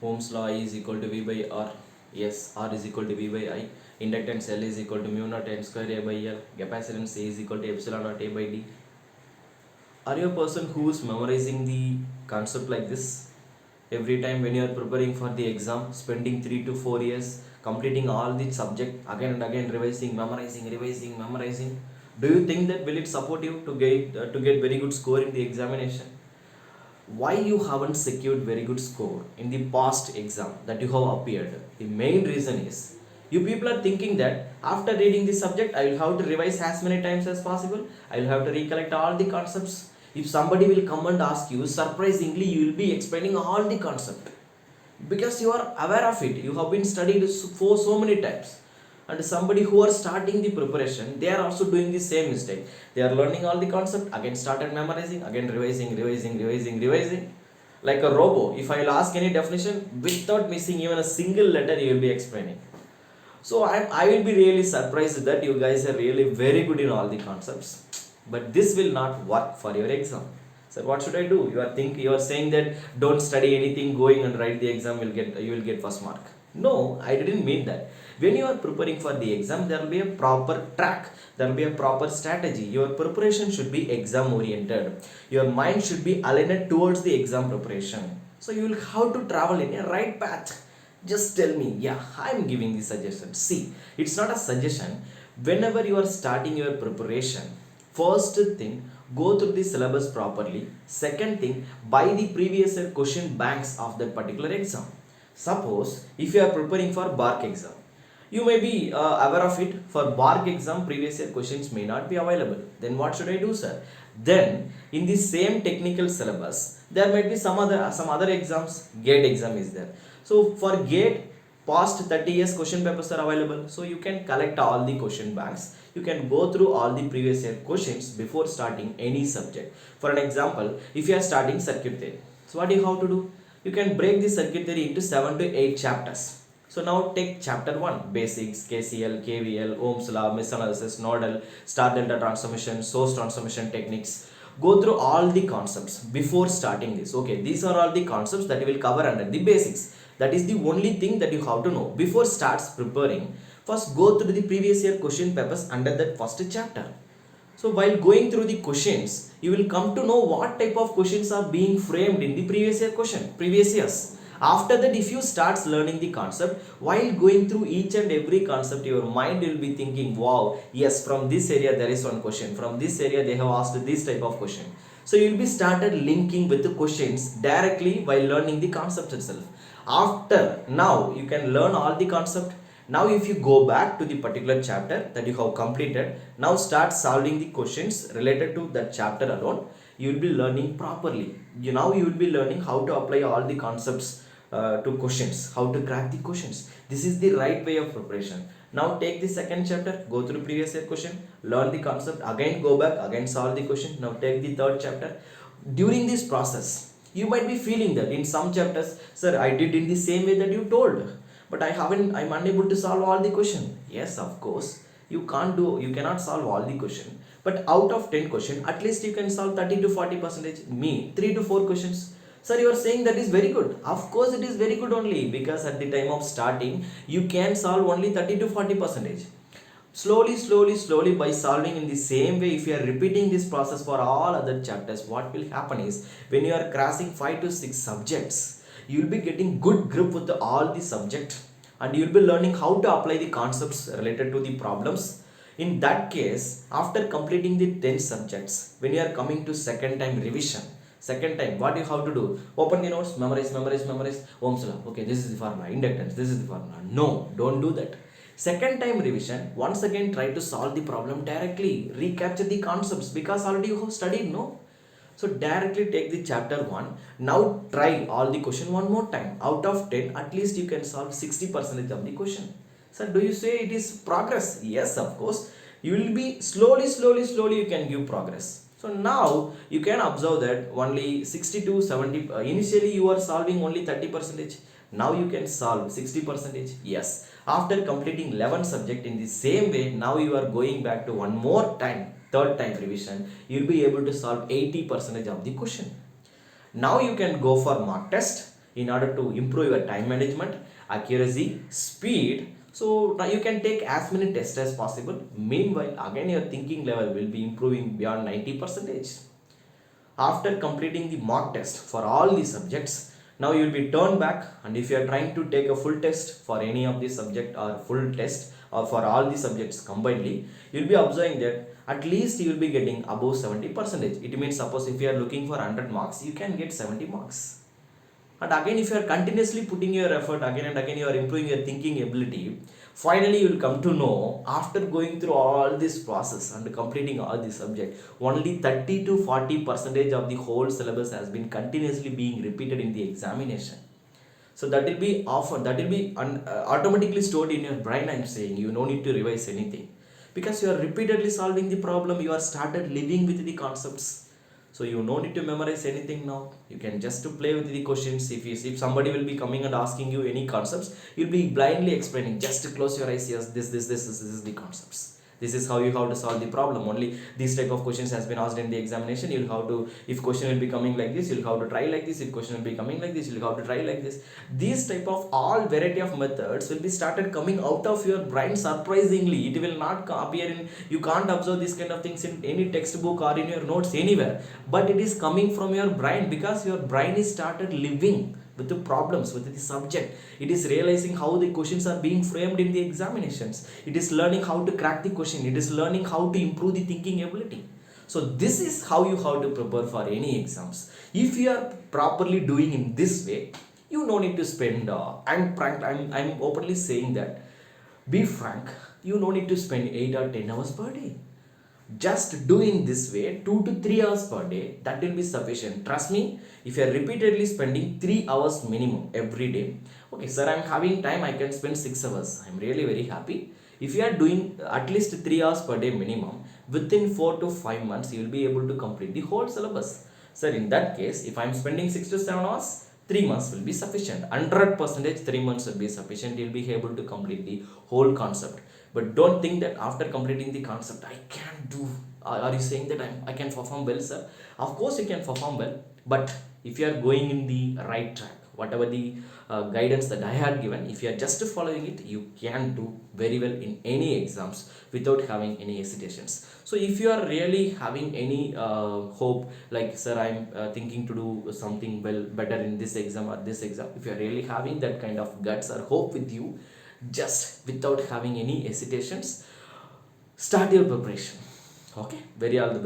Ohm's law is equal to V by R. Yes, R is equal to V by I. Inductance L is equal to mu naught N square A by L. Capacitance A is equal to epsilon naught A by D. Are you a person who is memorizing the concept like this? Every time when you are preparing for the exam, spending 3 to 4 years, completing all the subject again and again, revising, memorizing. Do you think that will it support you to get very good score in the examination? Why you haven't secured very good score in the past exam that you have appeared? The main reason is you people are thinking that after reading the subject I will have to revise as many times as possible, I will have to recollect all the concepts. If somebody will come and ask you, surprisingly you will be explaining all the concept because you are aware of it, you have been studied for so many times. And somebody who are starting the preparation, they are also doing the same mistake. They are learning all the concept, again started memorizing, again revising like a robo. If I will ask any definition without missing even a single letter, you will be explaining. So I will be really surprised that you guys are really very good in all the concepts, but this will not work for your exam. So what should I do? You are saying that don't study anything, going and write the exam, you will get first mark. No, I didn't mean that. When you are preparing for the exam, there will be a proper track, there will be a proper strategy. Your preparation should be exam oriented. Your mind should be aligned towards the exam preparation. So you will have to travel in a right path. Just tell me, yeah, I'm giving the suggestion. See, it's not a suggestion. Whenever you are starting your preparation, first thing, go through the syllabus properly. Second thing, buy the previous year question banks of that particular exam. Suppose if you are preparing for BARC exam, you may be aware of it. For BARC exam, previous year questions may not be available. Then what should I do, sir? Then in the same technical syllabus, there might be some other exams. GATE exam is there. So for GATE, past 30 years question papers are available. So you can collect all the question banks. You can go through all the previous year questions before starting any subject. For an example, if you are starting circuit theory, so what do you have to do? You can break the circuit theory into 7 to 8 chapters. So now take chapter 1, basics, KCL, KVL, Ohm's law, mesh analysis, nodal, star delta transformation, source transformation techniques. Go through all the concepts before starting this. Okay, these are all the concepts that you will cover under the basics. That is the only thing that you have to know before starts preparing. First go through the previous year question papers under that first chapter. So while going through the questions, you will come to know what type of questions are being framed in the previous years. After that, if you start learning the concept, while going through each and every concept, your mind will be thinking, wow, yes, from this area there is one question, from this area they have asked this type of question. So you will be started linking with the questions directly while learning the concept itself. After now, you can learn all the concept. Now if you go back to the particular chapter that you have completed, now start solving the questions related to that chapter alone. You will be learning properly. You will be learning how to apply all the concepts to questions, how to crack the questions. This is the right way of preparation. Now take the second chapter, go through previous year question, learn the concept, again go back, again solve the question. Now take the third chapter. During this process, you might be feeling that in some chapters, sir, I did in the same way that you told, but I'm unable to solve all the question. Yes, of course, you cannot solve all the question, but out of 10 question, at least you can solve 30 to 40 percentage. Me, 3 to 4 questions. Sir, you are saying that is very good. Of course, it is very good only because at the time of starting, you can solve only 30 to 40 percentage. Slowly by solving in the same way, if you are repeating this process for all other chapters, what will happen is when you are crossing 5 to 6 subjects, you will be getting good grip with all the subject, and you will be learning how to apply the concepts related to the problems. In that case, after completing the 10 subjects, when you are coming to second time revision, second time what you have to do, open the notes, memorize Ohm's law. Okay, this is the formula, inductance, this is the formula. No, don't do that. Second time revision, once again try to solve the problem directly, recapture the concepts because already you have studied, no? So directly take the chapter 1. Now try all the question one more time. Out of 10, at least you can solve 60% of the question. So do you say it is progress? Yes, of course. You will be slowly you can give progress. So now you can observe that only 60 to 70, initially you are solving only 30%. Now you can solve 60%. Yes, after completing 11 subject in the same way, now you are going back to one more time, third time revision, you'll be able to solve 80% of the question. Now you can go for mock test. in order to improve your time management, accuracy, speed. So now you can take as many tests as possible. Meanwhile, again your thinking level will be improving beyond 90%. After completing the mock test for all the subjects, now you will be turned back, and if you are trying to take a full test for any of the subject or full test or for all the subjects combinedly, you will be observing that at least you will be getting above 70%. It means suppose if you are looking for 100 marks, you can get 70 marks. And again, if you are continuously putting your effort again and again, you are improving your thinking ability. Finally, you will come to know after going through all this process and completing all the subject, only 30 to 40% of the whole syllabus has been continuously being repeated in the examination. So that will be often, that will be automatically stored in your brain. I'm saying you no need to revise anything because you are repeatedly solving the problem. You are started living with the concepts. So you no need to memorize anything now. You can just to play with the questions. If somebody will be coming and asking you any concepts, you'll be blindly explaining. Just to close your eyes. Yes, this is the concepts. This is how you have to solve the problem. Only these type of questions has been asked in the examination. You'll have to, if question will be coming like this, you'll have to try like this. If question will be coming like this, you'll have to try like this. These type of all variety of methods will be started coming out of your brain surprisingly. It will not appear in, you can't observe this kind of things in any textbook or in your notes anywhere, but it is coming from your brain because your brain is started living with the problems, with the subject. It is realizing how the questions are being framed in the examinations. It is learning how to crack the question. It is learning how to improve the thinking ability. So this is how you have to prepare for any exams. If you are properly doing in this way, you no need to spend. I'm openly saying that. Be frank. You no need to spend 8 or 10 hours per day. Just doing this way 2 to 3 hours per day, that will be sufficient. Trust me, if you are repeatedly spending 3 hours minimum every day, okay sir, I'm having time, I can spend 6 hours, I'm really very happy. If you are doing at least 3 hours per day minimum, within 4 to 5 months you will be able to complete the whole syllabus. Sir, in that case, if I'm spending 6 to 7 hours, 3 months will be sufficient. 100% 3 months will be sufficient. You'll be able to complete the whole concept. But don't think that after completing the concept, I can do. Are you saying that I can perform well, sir? Of course, you can perform well. But if you are going in the right track, whatever the guidance that I had given, if you are just following it, you can do very well in any exams without having any hesitations. So if you are really having any hope, like sir, I'm thinking to do something well better in this exam or this exam, if you are really having that kind of guts or hope with you, just without having any hesitations, start your preparation. Okay, very all the best.